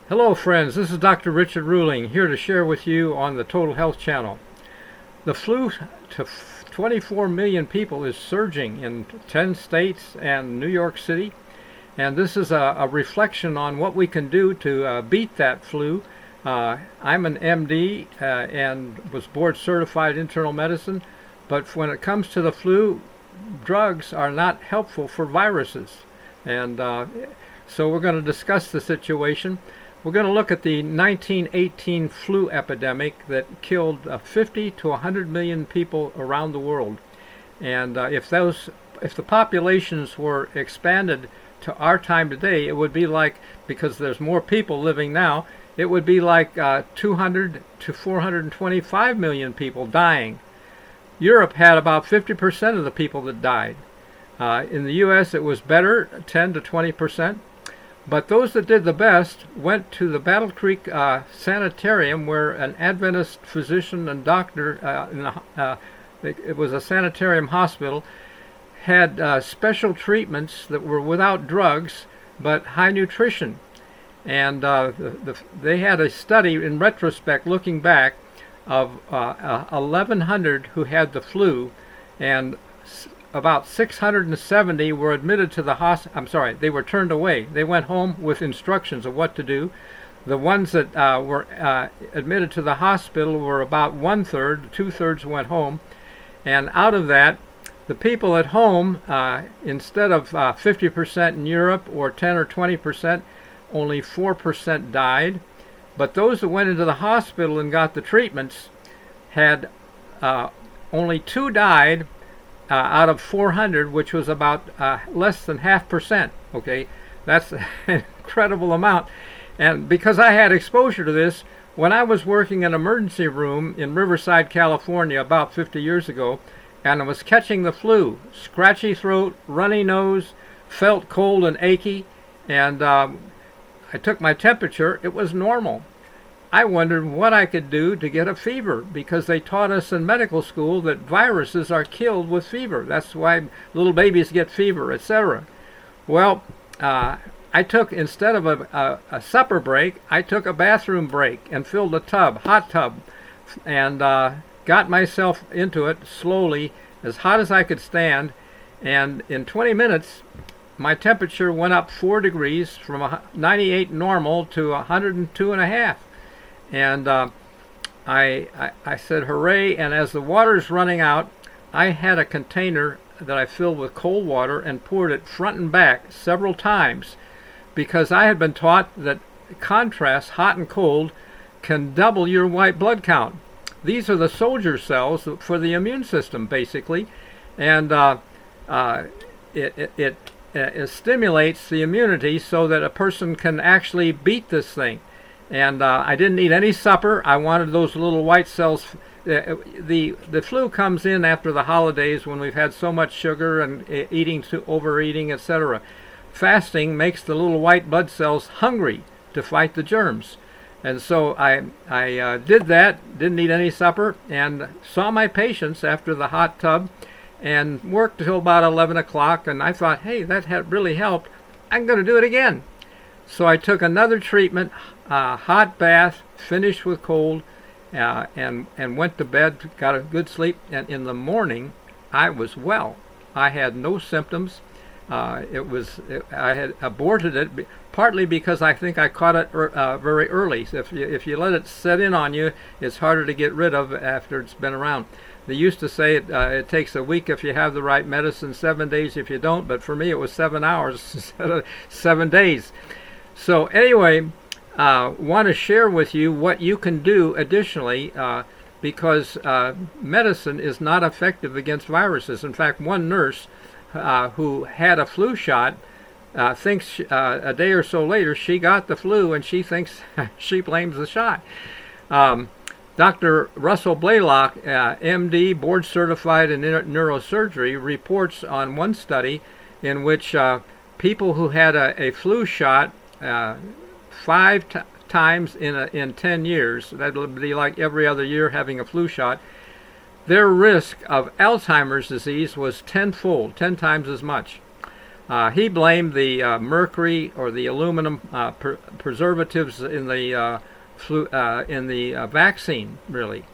Hello friends, this is Dr. Richard Ruhling here to share with you on the Total Health Channel. The flu to 24 million people is surging in 10 states and New York City, and this is a reflection on what we can do to beat that flu. I'm an MD and was board certified internal medicine, but when it comes to the flu, drugs are not helpful for viruses. And so we're going to discuss the situation. We're going to look at the 1918 flu epidemic that killed 50 to 100 million people around the world. And if the populations were expanded to our time today, it would be like, because there's more people living now, it would be like 200 to 425 million people dying. Europe had about 50% of the people that died. In the U.S. it was better, 10 to 20%. But those that did the best went to the Battle Creek Sanitarium, where an Adventist physician and doctor, it was a sanitarium hospital, had special treatments that were without drugs but high nutrition. And they had a study in retrospect, looking back, of 1,100 who had the flu, and about 670 were admitted to the hospital. They were turned away. They went home with instructions of what to do. The ones that were admitted to the hospital were about 1/3. 2/3 went home. And out of that, the people at home, instead of 50% in Europe or 10 or 20%, only 4% died. But those that went into the hospital and got the treatments had only 2 died out of 400, which was about less than 0.5%. Okay, that's an incredible amount. And because I had exposure to this, when I was working in an emergency room in Riverside, California, about 50 years ago, and I was catching the flu, scratchy throat, runny nose, felt cold and achy, and I took my temperature, it was normal. I wondered what I could do to get a fever, because they taught us in medical school that viruses are killed with fever. That's why little babies get fever, etc. Well, I took, instead of a supper break, I took a bathroom break and filled a tub, hot tub, and got myself into it slowly, as hot as I could stand, and in 20 minutes my temperature went up 4 degrees from 98 normal to 102.5. And I said hooray, and as the water's running out, I had a container that I filled with cold water and poured it front and back several times, because I had been taught that contrast, hot and cold, can double your white blood count. These are the soldier cells for the immune system, basically, and it stimulates the immunity so that a person can actually beat this thing. And I didn't eat any supper. I wanted those little white cells. The flu comes in after the holidays, when we've had so much sugar and overeating, etc. Fasting makes the little white blood cells hungry to fight the germs. And so I did that, didn't eat any supper, and saw my patients after the hot tub, and worked till about 11 o'clock, and I thought, hey, that had really helped. I'm going to do it again. So I took another treatment, hot bath, finished with cold, and went to bed, got a good sleep, and in the morning I was well. I had no symptoms. I had aborted it partly because I think I caught it very early. So if you let it set in on you, it's harder to get rid of after it's been around. They used to say it takes a week if you have the right medicine, 7 days if you don't, but for me it was 7 hours instead of 7 days. So anyway, want to share with you what you can do additionally, because medicine is not effective against viruses. In fact, one nurse who had a flu shot thinks a day or so later she got the flu, and she thinks she blames the shot. Dr. Russell Blaylock, MD, board certified in neurosurgery, reports on one study in which people who had a flu shot 5 times in 10 years, that would be like every other year having a flu shot, their risk of Alzheimer's disease was tenfold, 10 times as much. He blamed the mercury or the aluminum preservatives in the vaccine. Really,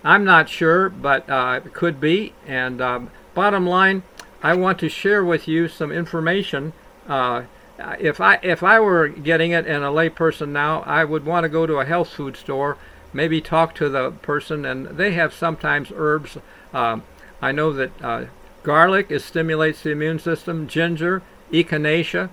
I'm not sure, but it could be. And bottom line, I want to share with you some information. If I were getting it and a layperson now, I would want to go to a health food store, maybe talk to the person, and they have sometimes herbs. I know that garlic stimulates the immune system, ginger, echinacea,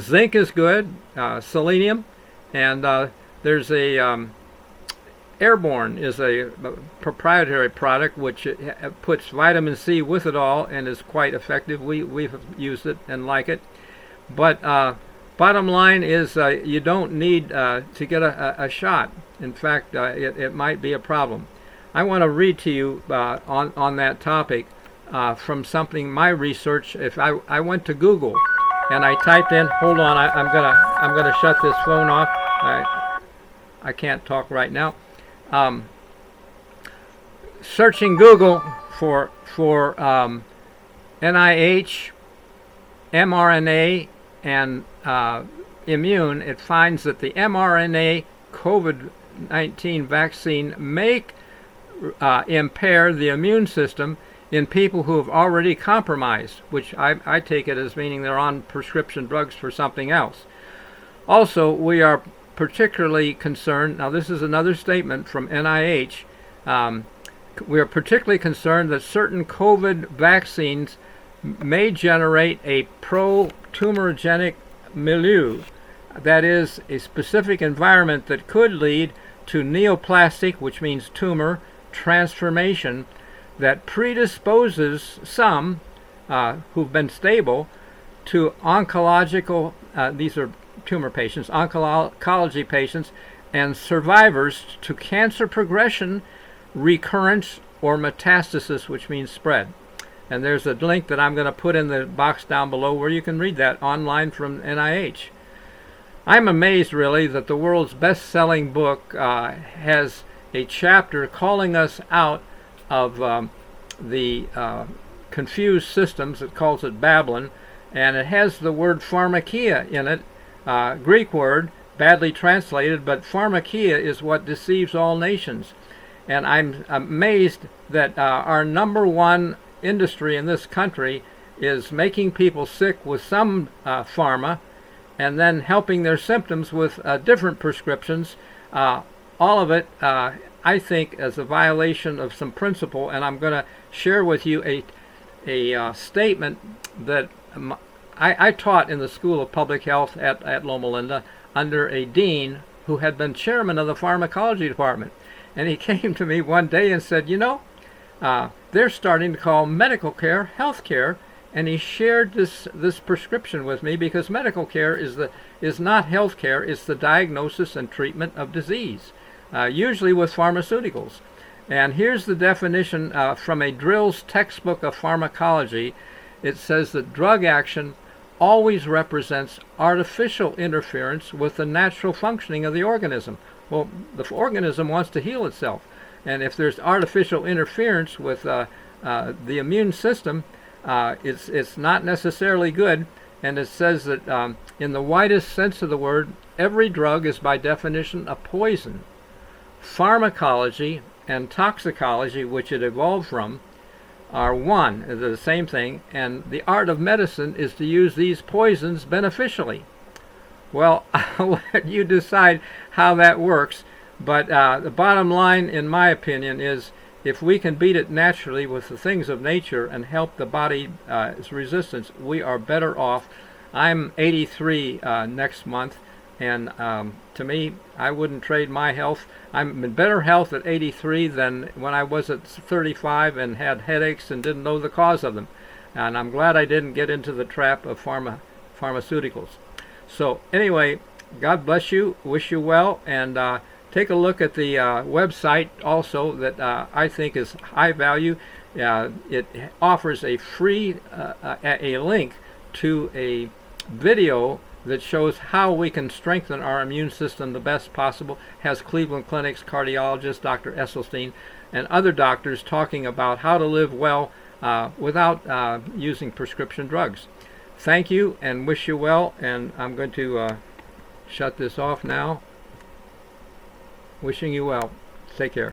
zinc is good, selenium, and there's a Airborne is a proprietary product which puts vitamin C with it all and is quite effective. We've used it and like it. But bottom line is you don't need to get a shot. In fact, it might be a problem. I want to read to you on that topic from something, my research. If I went to Google and I typed in, hold on, I'm gonna shut this phone off. I can't talk right now. Searching Google for NIH, mRNA, and immune, it finds that the mRNA COVID-19 vaccine may impair the immune system in people who have already compromised, which I take it as meaning they're on prescription drugs for something else. Also, we are particularly concerned, now this is another statement from NIH, we are particularly concerned that certain COVID vaccines may generate a pro-tumorigenic milieu, that is, a specific environment that could lead to neoplastic, which means tumor, transformation that predisposes some who've been stable to oncological, these are tumor patients, oncology patients, and survivors to cancer progression, recurrence, or metastasis, which means spread. And there's a link that I'm going to put in the box down below where you can read that online from NIH. I'm amazed, really, that the world's best-selling book has a chapter calling us out of the confused systems. It calls it Babylon, and it has the word pharmakia in it, Greek word, badly translated, but pharmakia is what deceives all nations. And I'm amazed that our number one industry in this country is making people sick with some pharma and then helping their symptoms with different prescriptions. All of it, I think, as a violation of some principle, and I'm going to share with you a statement that I taught in the School of Public Health at Loma Linda under a dean who had been chairman of the pharmacology department. And he came to me one day and said, you know, they're starting to call medical care health care. And he shared this prescription with me because medical care is not health care, it's the diagnosis and treatment of disease, usually with pharmaceuticals. And here's the definition from a Drill's textbook of pharmacology. It says that drug action always represents artificial interference with the natural functioning of the organism. Well, the organism wants to heal itself, and if there's artificial interference with the immune system, it's not necessarily good. And it says that in the widest sense of the word, every drug is by definition a poison. Pharmacology and toxicology, which it evolved from, are one, they're the same thing, and the art of medicine is to use these poisons beneficially. Well, I'll let you decide how that works, but the bottom line, in my opinion, is if we can beat it naturally with the things of nature and help the body's resistance, we are better off. I'm 83 next month, and to me, I wouldn't trade my health. I'm in better health at 83 than when I was at 35 and had headaches and didn't know the cause of them. And I'm glad I didn't get into the trap of pharmaceuticals. So anyway, God bless you, wish you well, and take a look at the website also that I think is high value. It offers a free a link to a video that shows how we can strengthen our immune system the best possible. Has Cleveland Clinic's cardiologist, Dr. Esselstyn, and other doctors talking about how to live well without using prescription drugs. thank you and wish you well, and I'm going to shut this off now. Wishing you well. Take care.